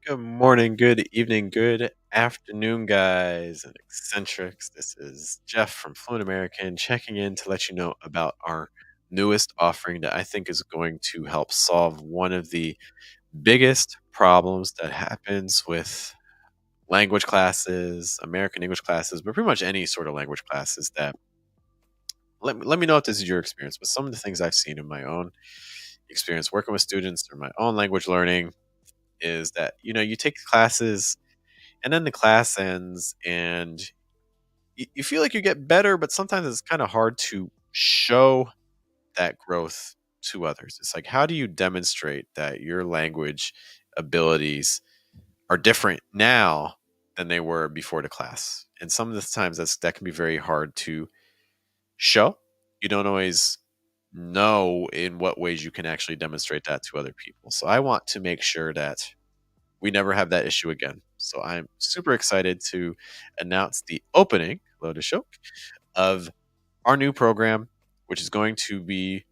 Good morning, good evening, good afternoon, guys and eccentrics. This is Jeff from Fluent American checking in to let you know about our newest offering that I think is going to help solve one of the biggest problems that happens with language classes, American English classes, but pretty much any sort of language classes that let me know if this is your experience, but some of the things I've seen in my own experience working with students or my own language learning is that you take classes and then the class ends and you feel like you get better, but sometimes it's kind of hard to show that growth to others. It's like, how do you demonstrate that your language abilities are different now than they were before the class? And some of the times that can be very hard to show. You don't always know in what ways you can actually demonstrate that to other people. So I want to make sure that we never have that issue again. So I'm super excited to announce the opening, Lotus Show, of our new program, which is going to be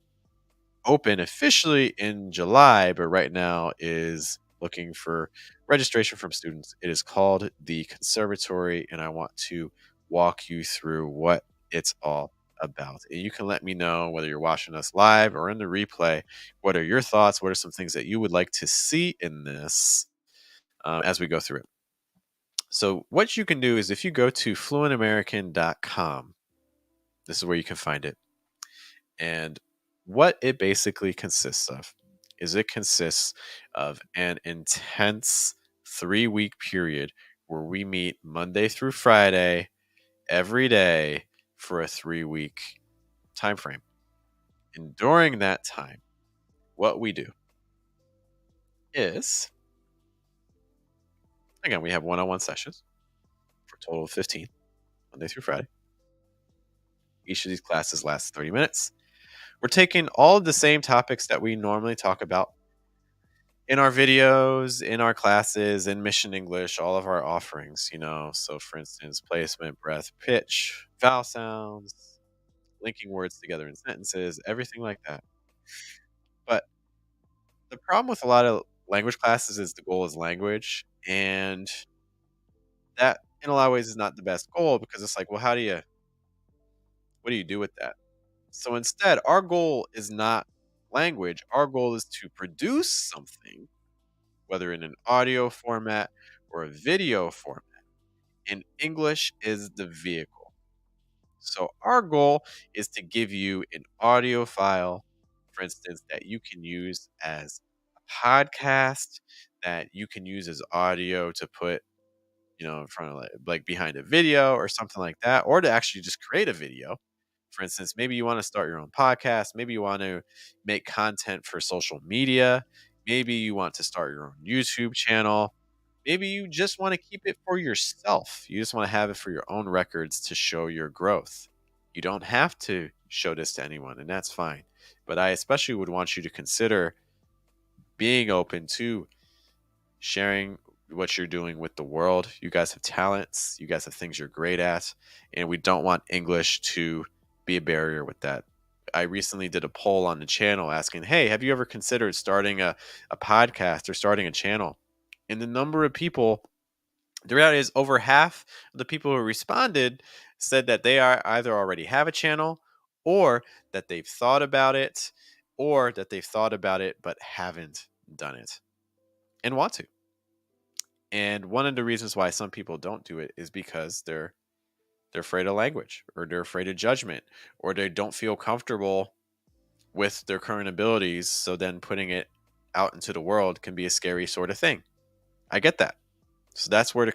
open officially in July, but right now is looking for registration from students. It is called the Conservatory, and I want to walk you through what it's all about. And you can let me know whether you're watching us live or in the replay. What are your thoughts? What are some things that you would like to see in this as we go through it? So, what you can do is if you go to fluentamerican.com, this is where you can find it. And what it basically consists of is it consists of an intense 3 week period where we meet Monday through Friday every day for a 3 week time frame. And during that time, what we do is, again, we have one on one sessions for a total of 15, Monday through Friday. Each of these classes lasts 30 minutes. We're taking all of the same topics that we normally talk about in our videos, in our classes, in Mission English, all of our offerings, So, for instance, placement, breath, pitch, vowel sounds, linking words together in sentences, everything like that. But the problem with a lot of language classes is the goal is language. And that, in a lot of ways, is not the best goal because it's like, well, what do you do with that? So instead, our goal is not language. Our goal is to produce something, whether in an audio format or a video format. And English is the vehicle. So our goal is to give you an audio file, for instance, that you can use as a podcast, that you can use as audio to put, in front of like behind a video or something like that, or to actually just create a video. For instance, maybe you want to start your own podcast. Maybe you want to make content for social media. Maybe you want to start your own YouTube channel. Maybe you just want to keep it for yourself. You just want to have it for your own records to show your growth. You don't have to show this to anyone, and that's fine. But I especially would want you to consider being open to sharing what you're doing with the world. You guys have talents, you guys have things you're great at, and we don't want English to be a barrier with that. I recently did a poll on the channel asking, hey, have you ever considered starting a podcast or starting a channel? And the number of people, the reality is over half of the people who responded said that they are either already have a channel or that they've thought about it or that they've thought about it but haven't done it and want to. And one of the reasons why some people don't do it is because they're afraid of language, or they're afraid of judgment, or they don't feel comfortable with their current abilities. So then putting it out into the world can be a scary sort of thing. I get that. So that's where the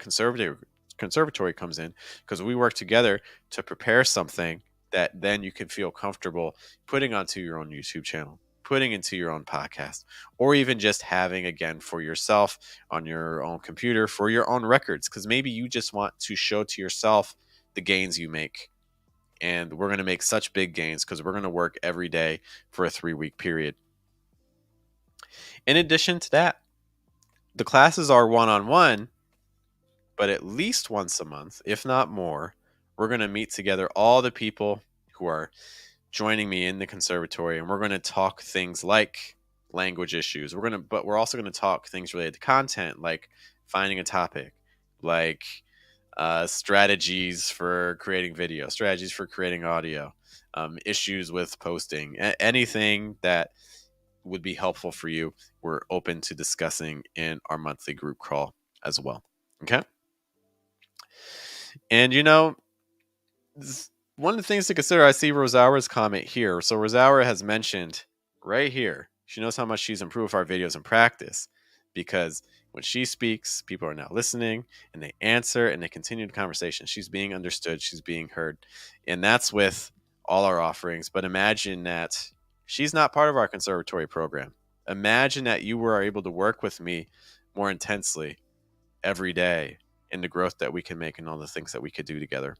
conservatory comes in, because we work together to prepare something that then you can feel comfortable putting onto your own YouTube channel, putting into your own podcast, or even just having again for yourself on your own computer for your own records. Because maybe you just want to show to yourself the gains you make. And we're going to make such big gains because we're going to work every day for a 3 week period. In addition to that, the classes are one on one, but at least once a month, if not more, we're going to meet together, all the people who are joining me in the conservatory, and we're going to talk things like language issues. But we're also gonna talk things related to content, like finding a topic, like strategies for creating video, strategies for creating audio, issues with posting, anything that would be helpful for you. We're open to discussing in our monthly group call as well. Okay. And one of the things to consider, I see Rosaura's comment here. So Rosaura has mentioned right here, she knows how much she's improved our videos in practice, because when she speaks, people are now listening and they answer and they continue the conversation. She's being understood, she's being heard. And that's with all our offerings. But imagine that she's not part of our conservatory program. Imagine that you were able to work with me more intensely every day in the growth that we can make and all the things that we could do together.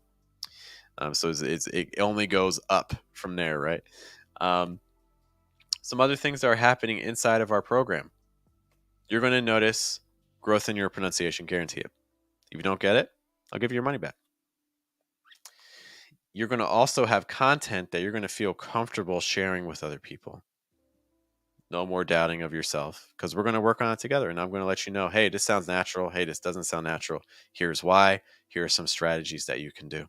So it only goes up from there, right? Some other things that are happening inside of our program. You're going to notice growth in your pronunciation, guarantee it. If you don't get it, I'll give you your money back. You're going to also have content that you're going to feel comfortable sharing with other people. No more doubting of yourself, because we're going to work on it together. And I'm going to let you know, hey, this sounds natural. Hey, this doesn't sound natural. Here's why. Here are some strategies that you can do.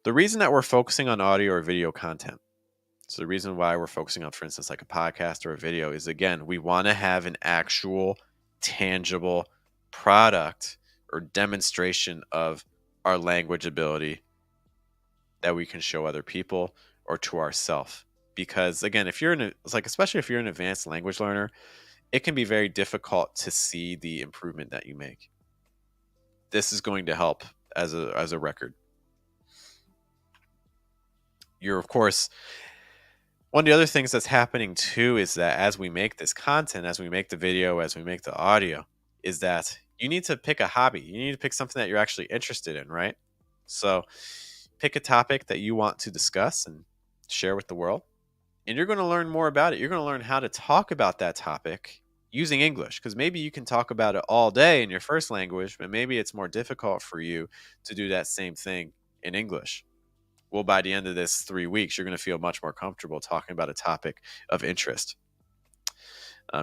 The reason that we're focusing on audio or video content, so the reason why we're focusing on, for instance, like a podcast or a video, is, again, we want to have an actual tangible product or demonstration of our language ability that we can show other people or to ourselves. Because, again, especially if you're an advanced language learner, it can be very difficult to see the improvement that you make. This is going to help as a record. Of course, one of the other things that's happening too is that as we make this content, as we make the video, as we make the audio, is that you need to pick a hobby. You need to pick something that you're actually interested in, right? So pick a topic that you want to discuss and share with the world. And you're going to learn more about it. You're going to learn how to talk about that topic using English, because maybe you can talk about it all day in your first language, but maybe it's more difficult for you to do that same thing in English. Well, by the end of this 3 weeks, you're going to feel much more comfortable talking about a topic of interest.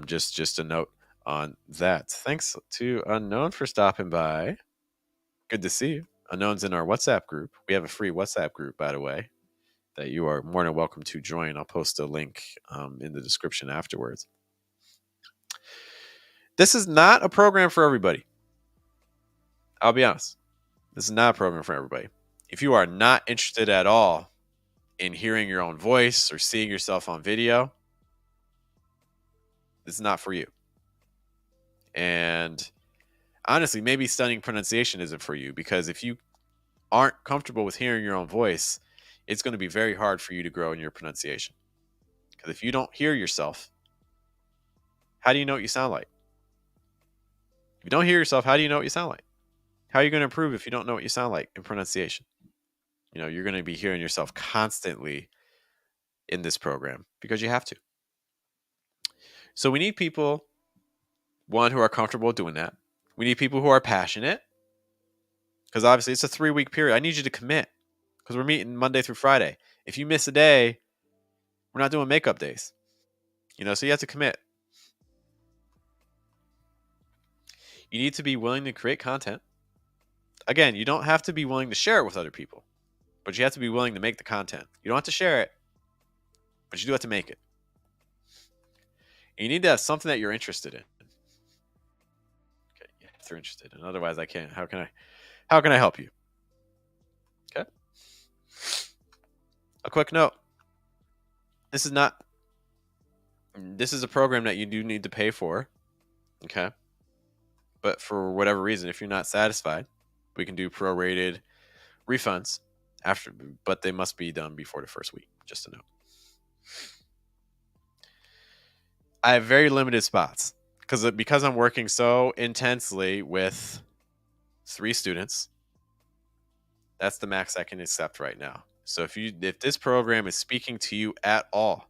Just a note on that. Thanks to Unknown for stopping by. Good to see you. Unknown's in our WhatsApp group. We have a free WhatsApp group, by the way, that you are more than welcome to join. I'll post a link in the description afterwards. This is not a program for everybody. I'll be honest. This is not a program for everybody. If you are not interested at all in hearing your own voice or seeing yourself on video, this is not for you. And honestly, maybe studying pronunciation isn't for you, because if you aren't comfortable with hearing your own voice, it's going to be very hard for you to grow in your pronunciation. Because if you don't hear yourself, how do you know what you sound like? If you don't hear yourself, how do you know what you sound like? How are you going to improve if you don't know what you sound like in pronunciation? You're going to be hearing yourself constantly in this program because you have to. So we need people, one, who are comfortable doing that. We need people who are passionate, because obviously it's a 3-week period. I need you to commit, because we're meeting Monday through Friday. If you miss a day, we're not doing makeup days. So you have to commit. You need to be willing to create content. Again, you don't have to be willing to share it with other people, but you have to be willing to make the content. You don't have to share it, but you do have to make it. And you need to have something that you're interested in. Okay, yeah, if they're interested in. Otherwise, I can't. How can I help you? Okay. A quick note. This is a program that you do need to pay for. Okay. But for whatever reason, if you're not satisfied, we can do prorated refunds after, but they must be done before the first week. Just a note. I have very limited spots because I'm working so intensely with 3 students. That's the max I can accept right now. So if this program is speaking to you at all,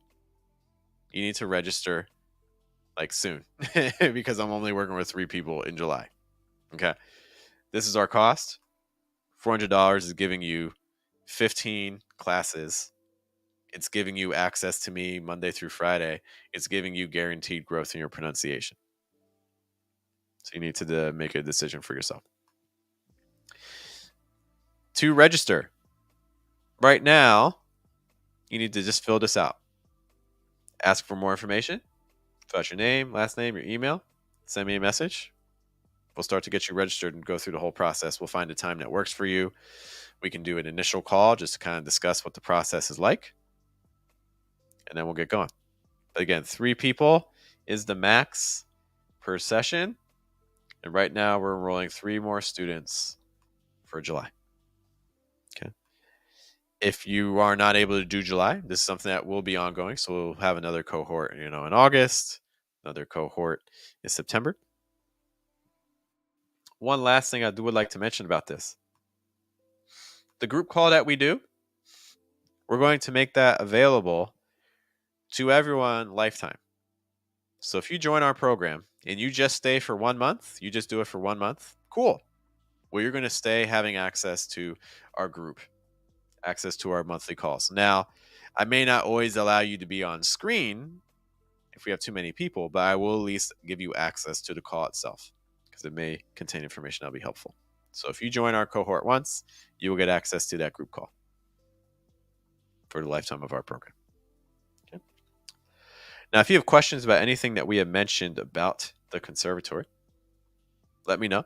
you need to register like soon because I'm only working with 3 people in July. Okay. This is our cost. $400 is giving you 15 classes It's giving you access to me Monday through Friday. It's giving you guaranteed growth in your pronunciation. So you need to make a decision for yourself. To register, right now, you need to just fill this out. Ask for more information. Fill out your name, last name, your email. Send me a message. We'll start to get you registered and go through the whole process. We'll find a time that works for you. We can do an initial call just to kind of discuss what the process is like. And then we'll get going. But again, 3 people is the max per session. And right now we're enrolling 3 more students for July. Okay. If you are not able to do July, this is something that will be ongoing. So we'll have another cohort, in August, another cohort in September. One last thing I would like to mention about this. The group call that we do, we're going to make that available to everyone lifetime. So if you join our program and you just stay for 1 month, you just do it for 1 month, cool. Well, you're going to stay having access to our group, access to our monthly calls. Now, I may not always allow you to be on screen if we have too many people, but I will at least give you access to the call itself because it may contain information that'll be helpful. So if you join our cohort once, you will get access to that group call for the lifetime of our program. Okay. Now, if you have questions about anything that we have mentioned about the Conservatory, let me know.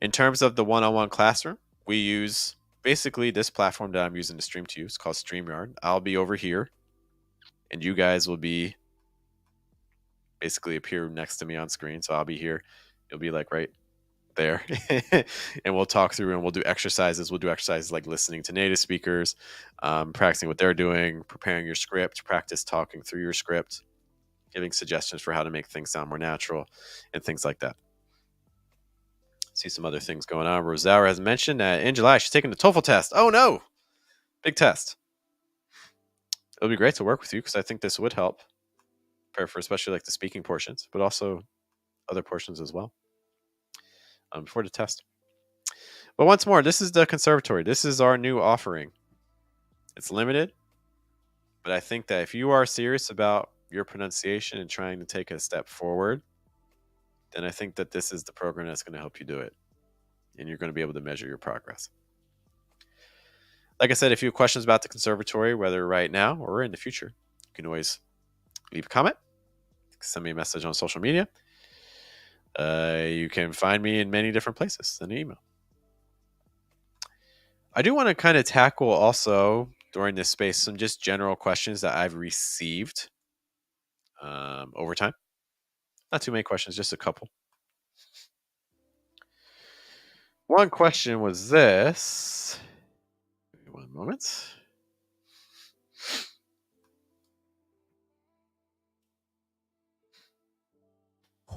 In terms of the one-on-one classroom, we use basically this platform that I'm using to stream to you. It's called StreamYard. I'll be over here, and you guys will be basically appear next to me on screen. So I'll be here. You'll be like right there. And we'll talk through and we'll do exercises. We'll do exercises like listening to native speakers, practicing what they're doing, preparing your script, practice talking through your script, giving suggestions for how to make things sound more natural, and things like that. See some other things going on. Rosaura has mentioned that in July she's taking the TOEFL test. Oh no! Big test. It'll be great to work with you because I think this would help prepare for especially like the speaking portions, but also other portions as well before the test. But once more, this is the Conservatory. This is our new offering. It's limited, but I think that if you are serious about your pronunciation and trying to take a step forward, then I think that this is the program that's going to help you do it. And you're going to be able to measure your progress. Like I said, if you have questions about the Conservatory, whether right now or in the future, you can always leave a comment, send me a message on social media. You can find me in many different places. Send an email. I do want to kind of tackle also during this space some just general questions that I've received over time. Not too many questions, just a couple. One question was this. Give me 1 moment.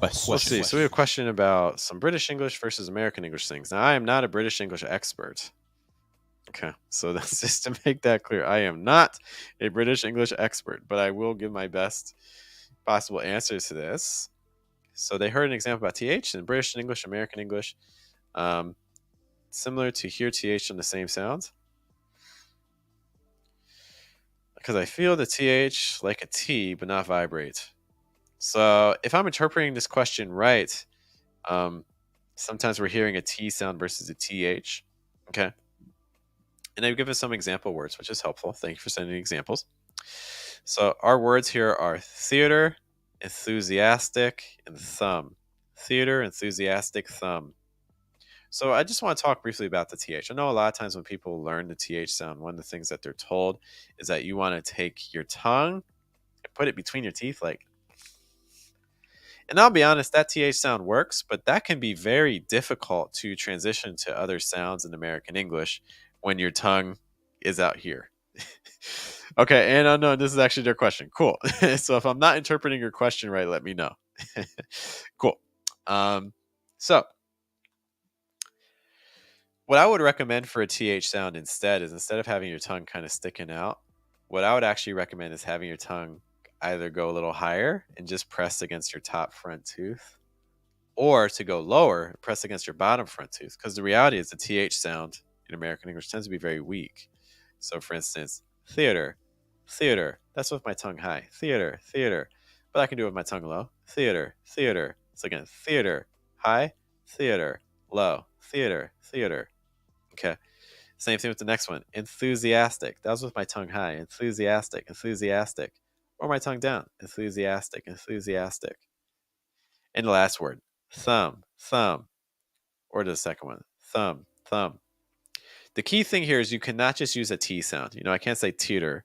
Let's see. So we have a question about some British English versus American English things. Now, I am not a British English expert. Okay, so that's just to make that clear. I am not a British English expert, but I will give my best possible answers to this. So they heard an example about TH in British English, American English. Similar to hear TH on the same sounds. Because I feel the TH like a T, but not vibrate. So if I'm interpreting this question right, sometimes we're hearing a T sound versus a TH. Okay. And they've given some example words, which is helpful. Thank you for sending examples. So our words here are theater, enthusiastic, and thumb. Theater, enthusiastic, thumb. So I just want to talk briefly about the TH. I know a lot of times when people learn the TH sound, one of the things that they're told is that you want to take your tongue and put it between your teeth like. And I'll be honest, that TH sound works, but that can be very difficult to transition to other sounds in American English when your tongue is out here. Okay, and unknown, this is actually their question. Cool. So if I'm not interpreting your question right, let me know. Cool. So what I would recommend for a TH sound instead of having your tongue kind of sticking out, what I would actually recommend is having your tongue either go a little higher and just press against your top front tooth, or to go lower, press against your bottom front tooth. Because the reality is the TH sound in American English tends to be very weak. So for instance, theater, theater. That's with my tongue high. Theater, theater. But I can do it with my tongue low. Theater, theater. So again, theater, high, theater, low, theater, theater. Okay. Same thing with the next one. Enthusiastic. That was with my tongue high. Enthusiastic, enthusiastic. Or my tongue down. Enthusiastic, enthusiastic. And the last word, thumb, thumb. Or the second one, thumb, thumb. The key thing here is you cannot just use a T sound. I can't say theater.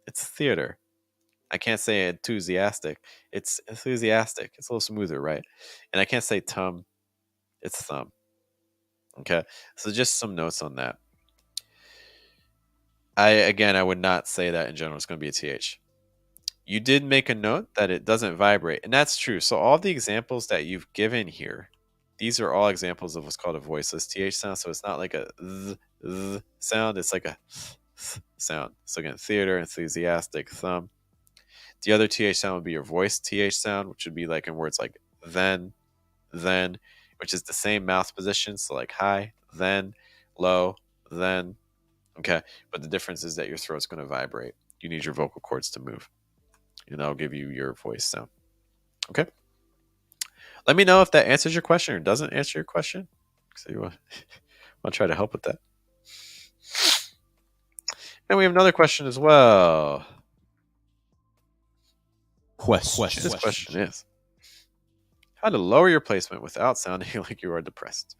It's theater. I can't say enthusiastic. It's enthusiastic. It's a little smoother, right? And I can't say tum. It's thumb. Okay. So just some notes on that. I would not say that in general it's going to be a TH. You did make a note that it doesn't vibrate, and that's true. So all the examples that you've given here, these are all examples of what's called a voiceless TH sound. So it's not like a th sound. It's like a th sound. So again, theater, enthusiastic, thumb. The other TH sound would be your voice TH sound, which would be like in words like then, which is the same mouth position. So like high, then, low, then. Okay. But the difference is that your throat's going to vibrate. You need your vocal cords to move. And that'll give you your voice sound. Okay. Let me know if that answers your question or doesn't answer your question. So you want to try to help with that. And we have another question as well. This question is how to lower your placement without sounding like you are depressed.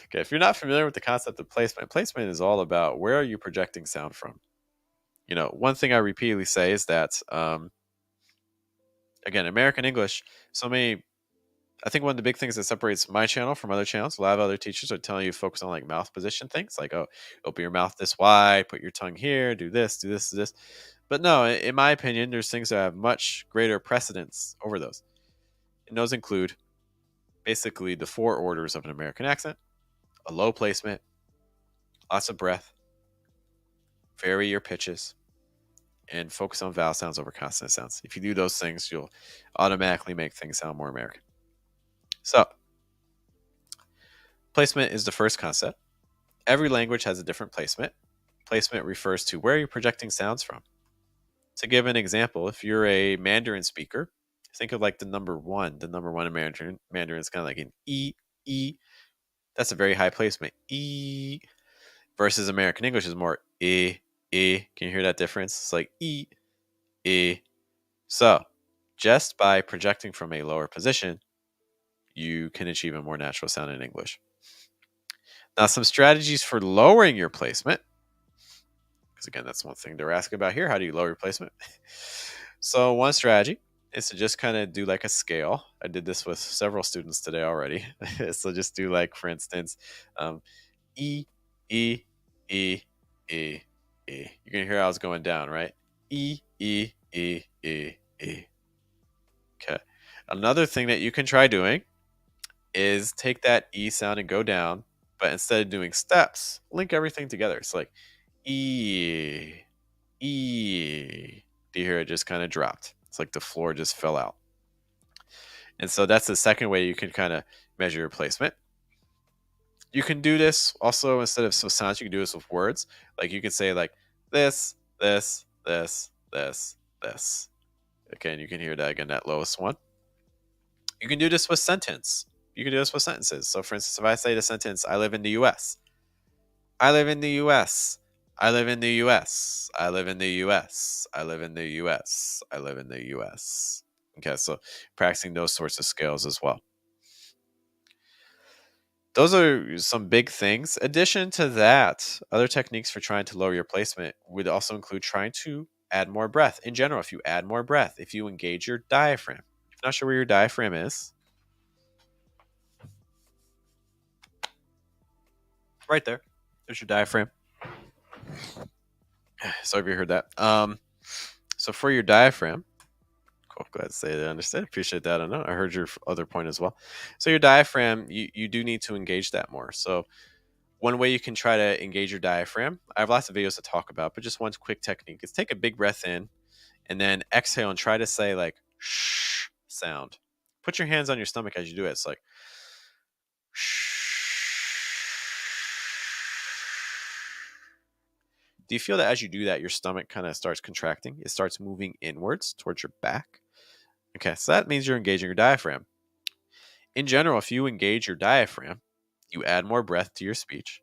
Okay, if you're not familiar with the concept of placement is all about where are you projecting sound from. One thing I repeatedly say is that, again, American English, I think one of the big things that separates my channel from other channels, a lot of other teachers are telling you to focus on like mouth position things, like, oh, open your mouth this wide, put your tongue here, do this, do this, do this. But no, in my opinion, there's things that have much greater precedence over those. And those include basically the 4 orders of an American accent: a low placement, lots of breath, vary your pitches, and focus on vowel sounds over consonant sounds. If you do those things, you'll automatically make things sound more American. So, placement is the first concept. Every language has a different placement. Placement refers to where you're projecting sounds from. To give an example, if you're a Mandarin speaker, think of like the number 1. The number 1 in Mandarin is kind of like an E, E. That's a very high placement. E. Versus American English is more E, E. Can you hear that difference? It's like E, E. So, just by projecting from a lower position, you can achieve a more natural sound in English. Now, some strategies for lowering your placement, because again, that's one thing they're asking about here. How do you lower your placement? So one strategy is to just kind of do like a scale. I did this with several students today already. So just do like, for instance, E, E, E, E, E. You're going to hear how I was going down, right? E, E, E, E, E. Okay. Another thing that you can try doing is take that E sound and go down, but instead of doing steps, link everything together. It's like E, E. Do you hear it just kind of dropped? It's like the floor just fell out. And so that's the second way you can kind of measure your placement. You can do this also instead of sounds, you can do this with words. Like you can say like this, this, this, this, this. Okay, and you can hear that again, that lowest one. You can do this with sentence. You can do this with sentences. So for instance, if I say the sentence, I live in the US. I live in the US. I live in the US. I live in the US. I live in the US. I live in the US. Okay, so practicing those sorts of scales as well. Those are some big things. Addition to that, other techniques for trying to lower your placement would also include trying to add more breath. In general, if you add more breath, if you engage your diaphragm. If you're not sure where your diaphragm is, right there. There's your diaphragm. Sorry if you heard that. So for your diaphragm, cool. Glad to say that I understand. Appreciate that. I know. I heard your other point as well. So your diaphragm, you do need to engage that more. So one way you can try to engage your diaphragm, I have lots of videos to talk about, but just one quick technique is take a big breath in and then exhale and try to say like shh sound. Put your hands on your stomach as you do it. It's like shh. Do you feel that as you do that, your stomach kind of starts contracting? It starts moving inwards towards your back. Okay, so that means you're engaging your diaphragm. In general, if you engage your diaphragm, you add more breath to your speech.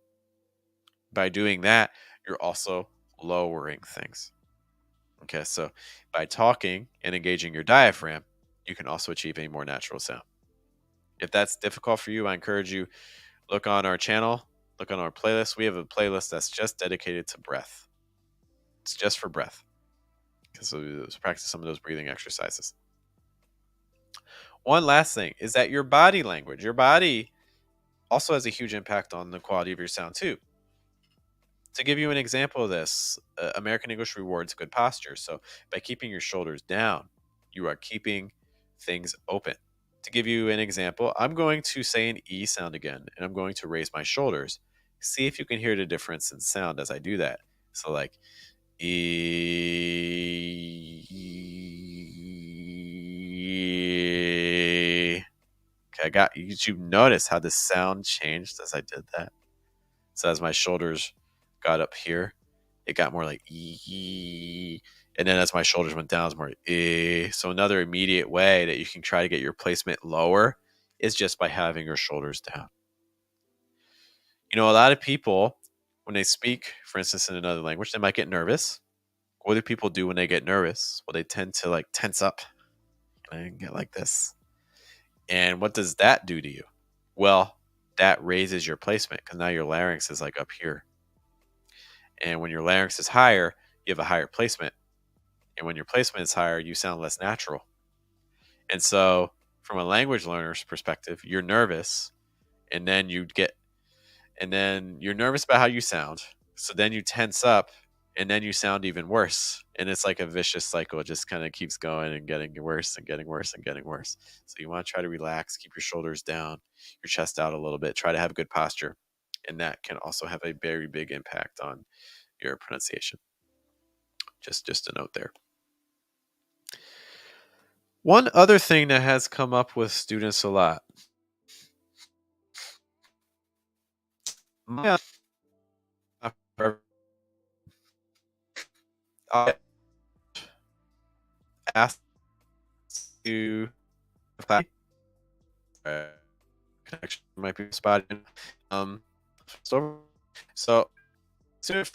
By doing that, you're also lowering things. Okay, so by talking and engaging your diaphragm, you can also achieve a more natural sound. If that's difficult for you, I encourage you look on our channel, look on our playlist. We have a playlist that's just dedicated to breath. It's just for breath. Because let's practice some of those breathing exercises. One last thing is that your body language, your body also has a huge impact on the quality of your sound too. To give you an example of this, American English rewards good posture. So by keeping your shoulders down, you are keeping things open. To give you an example, I'm going to say an E sound again, and I'm going to raise my shoulders. See if you can hear the difference in sound as I do that. So like E. Okay, I got you. You notice how the sound changed as I did that. So as my shoulders got up here, it got more like E. And then as my shoulders went down, it's more E. So another immediate way that you can try to get your placement lower is just by having your shoulders down. You know, a lot of people, when they speak, for instance, in another language, they might get nervous. What do people do when they get nervous? Well, they tend to like tense up and get like this. And what does that do to you? Well, that raises your placement because now your larynx is like up here. And when your larynx is higher, you have a higher placement. And when your placement is higher, you sound less natural. And so, from a language learner's perspective, you're nervous, and then you're nervous about how you sound. So then you tense up, and then you sound even worse. And it's like a vicious cycle. It just kind of keeps going and getting worse and getting worse and getting worse. So you want to try to relax, keep your shoulders down, your chest out a little bit, try to have good posture. And that can also have a very big impact on your pronunciation. Just a note there. One other thing that has come up with students a lot. I asked you connection might be spotted. So student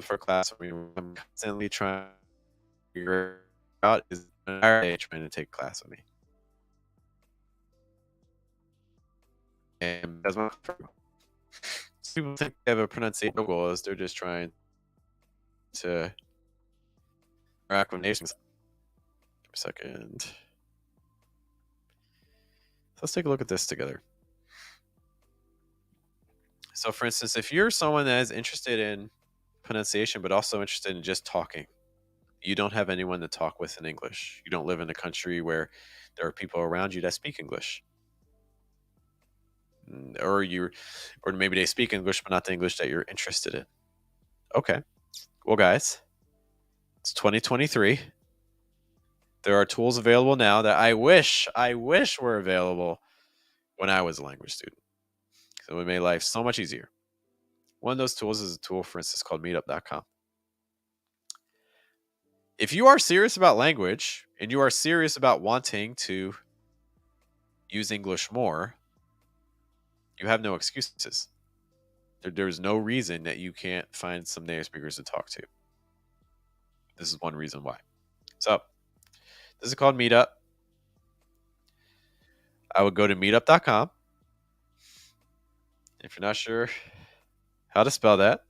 for class, I mean, I'm constantly trying to figure out is trying to take class with me. And that's my people think they have a pronunciation goal is they're just trying to interact with nations. Give me a second. Let's take a look at this together. So for instance, if you're someone that is interested in pronunciation but also interested in just talking, you don't have anyone to talk with in English. You don't live in a country where there are people around you that speak English. Or maybe they speak English but not the English that you're interested in. Okay. Well, guys, it's 2023. There are tools available now that I wish were available when I was a language student. So it would make life so much easier. One of those tools is a tool, for instance, called meetup.com. If you are serious about language and you are serious about wanting to use English more, you have no excuses. There's no reason that you can't find some native speakers to talk to. This is one reason why. So, this is called Meetup. I would go to meetup.com. If you're not sure how to spell that,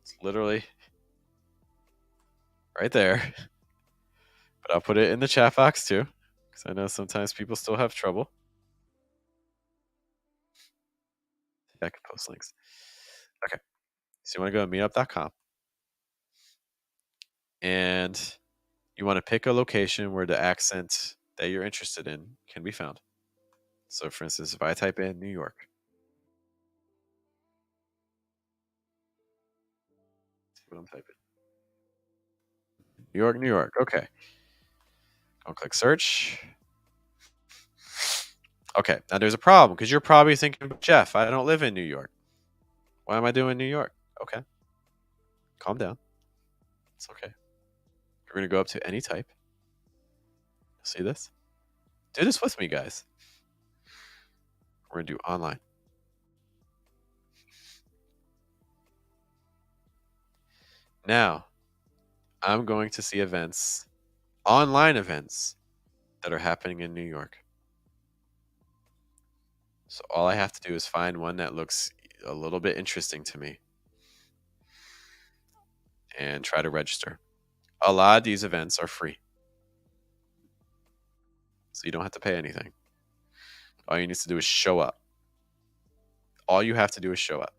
it's literally right there. But I'll put it in the chat box too, because I know sometimes people still have trouble. I can post links. Okay. So you want to go to meetup.com. And you want to pick a location where the accent that you're interested in can be found. So for instance, if I type in New York, see what I'm typing. New York. Okay. I'll click search. Okay. Now there's a problem because you're probably thinking, Jeff, I don't live in New York. Why am I doing New York? Okay. Calm down. It's okay. You're going to go up to any type. See this? Do this with me, guys. We're going to do online. Now, I'm going to see events, online events, that are happening in New York. So all I have to do is find one that looks a little bit interesting to me and try to register. A lot of these events are free, so you don't have to pay anything. All you need to do is show up. All you have to do is show up.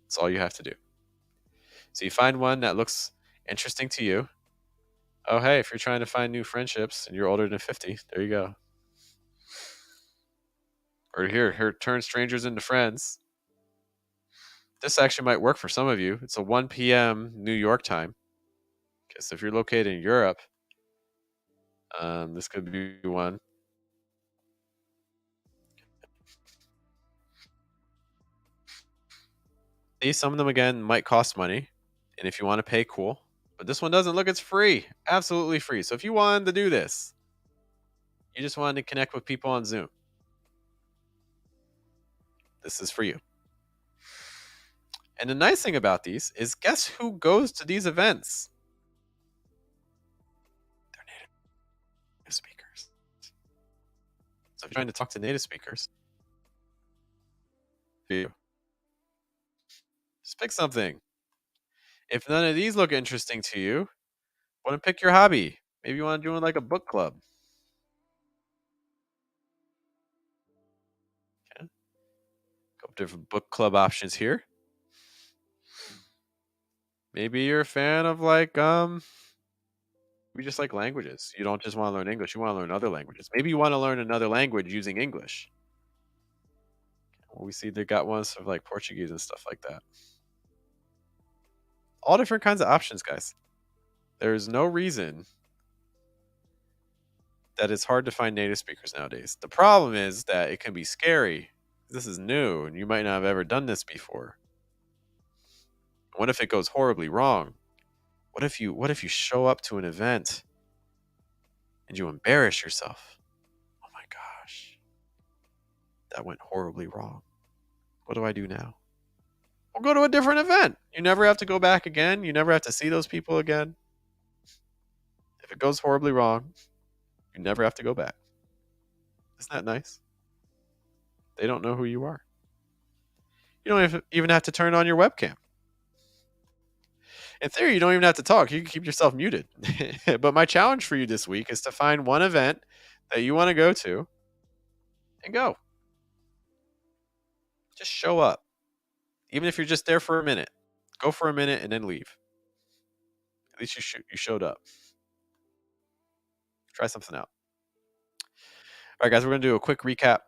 That's all you have to do. So you find one that looks interesting to you. Oh, hey, if you're trying to find new friendships and you're older than 50, there you go. Or here, turn strangers into friends. This actually might work for some of you. It's a 1 p.m. New York time. Because if you're located in Europe, this could be one. See, some of them again might cost money, and if you want to pay, cool. But this one doesn't. Look, it's free, absolutely free. So if you wanted to do this, you just wanted to connect with people on Zoom, this is for you. And the nice thing about these is, guess who goes to these events? They're native speakers. So if you're trying to talk to native speakers, just pick something. If none of these look interesting to you, want to pick your hobby. Maybe you want to join like a book club. Okay. A couple different book club options here. Maybe you're a fan of like we just like languages. You don't just want to learn English, you want to learn other languages. Maybe you want to learn another language using English. Well, we see they got ones of like Portuguese and stuff like that. All different kinds of options, guys. There's no reason that it's hard to find native speakers nowadays. The problem is that it can be scary. This is new and you might not have ever done this before. What if it goes horribly wrong? What if you show up to an event and you embarrass yourself? Oh my gosh. That went horribly wrong. What do I do now? We'll go to a different event. You never have to go back again. You never have to see those people again. If it goes horribly wrong, you never have to go back. Isn't that nice? They don't know who you are. You don't even have to turn on your webcam. In theory, you don't even have to talk. You can keep yourself muted. But my challenge for you this week is to find one event that you want to go to and go. Just show up. Even if you're just there for a minute. Go for a minute and then leave. At least you showed up. Try something out. All right, guys, we're going to do a quick recap.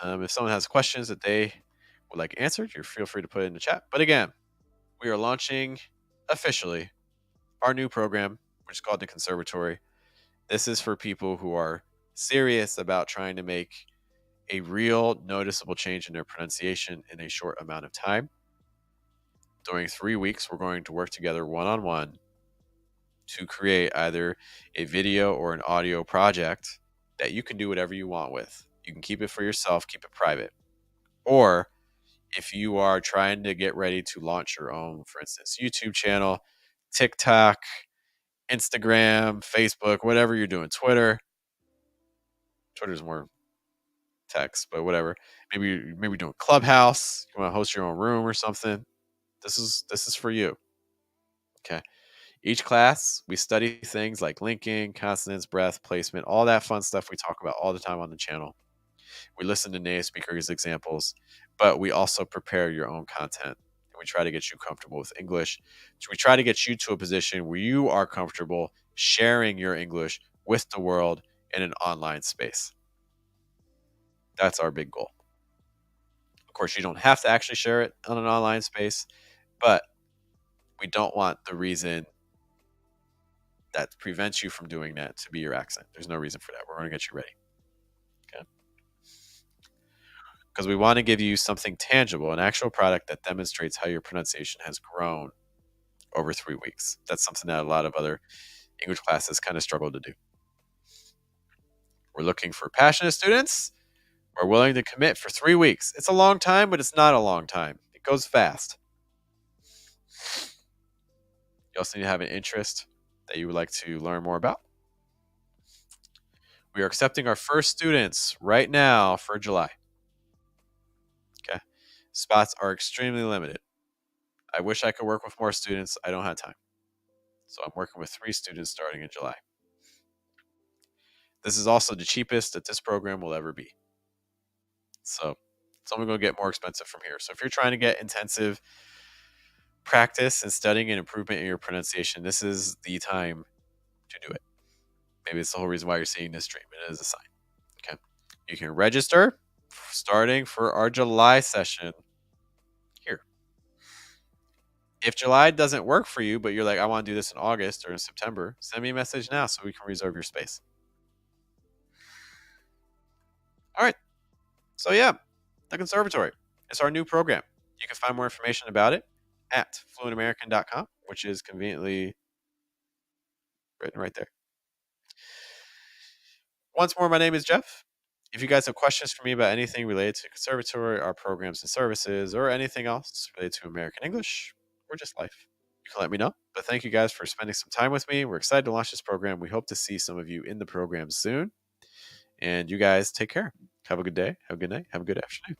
If someone has questions that they would like answered, you feel free to put it in the chat. But again, we are launching officially our new program, which is called the Conservatory. This is for people who are serious about trying to make a real noticeable change in their pronunciation in a short amount of time. During 3 weeks, we're going to work together one-on-one to create either a video or an audio project that you can do whatever you want with. You can keep it for yourself, keep it private. Or if you are trying to get ready to launch your own, for instance, YouTube channel, TikTok, Instagram, Facebook, whatever you're doing, Twitter's more text, but whatever. Maybe doing Clubhouse, you want to host your own room or something. This is for you. Okay. Each class, we study things like linking, consonants, breath, placement, all that fun stuff we talk about all the time on the channel. We listen to native speakers' examples, but we also prepare your own content. And we try to get you comfortable with English. So we try to get you to a position where you are comfortable sharing your English with the world in an online space. That's our big goal. Of course, you don't have to actually share it on an online space, but we don't want the reason that prevents you from doing that to be your accent. There's no reason for that. We're going to get you ready. Okay. because we want to give you something tangible, an actual product that demonstrates how your pronunciation has grown over 3 weeks. That's something that a lot of other English classes kind of struggle to do. We're looking for passionate students who are willing to commit for 3 weeks. It's a long time, but it's not a long time. It goes fast. You also need to have an interest that you would like to learn more about. We are accepting our first students right now for July. Okay. Spots are extremely limited. I wish I could work with more students. I don't have time. So I'm working with 3 students starting in July. This is also the cheapest that this program will ever be. So it's only going to get more expensive from here. So if you're trying to get intensive practice and studying and improvement in your pronunciation, this is the time to do it. Maybe it's the whole reason why you're seeing this stream. It is a sign. Okay. You can register starting for our July session here. If July doesn't work for you, but you're like, I want to do this in August or in September, send me a message now so we can reserve your space. All right. So yeah, the Conservatory. It's our new program. You can find more information about it at fluentamerican.com, which is conveniently written right there. Once more, my name is Jeff. If you guys have questions for me about anything related to Conservatory, our programs and services, or anything else related to American English or just life, you can let me know. But thank you guys for spending some time with me. We're excited to launch this program. We hope to see some of you in the program soon. And you guys take care. Have a good day. Have a good night. Have a good afternoon.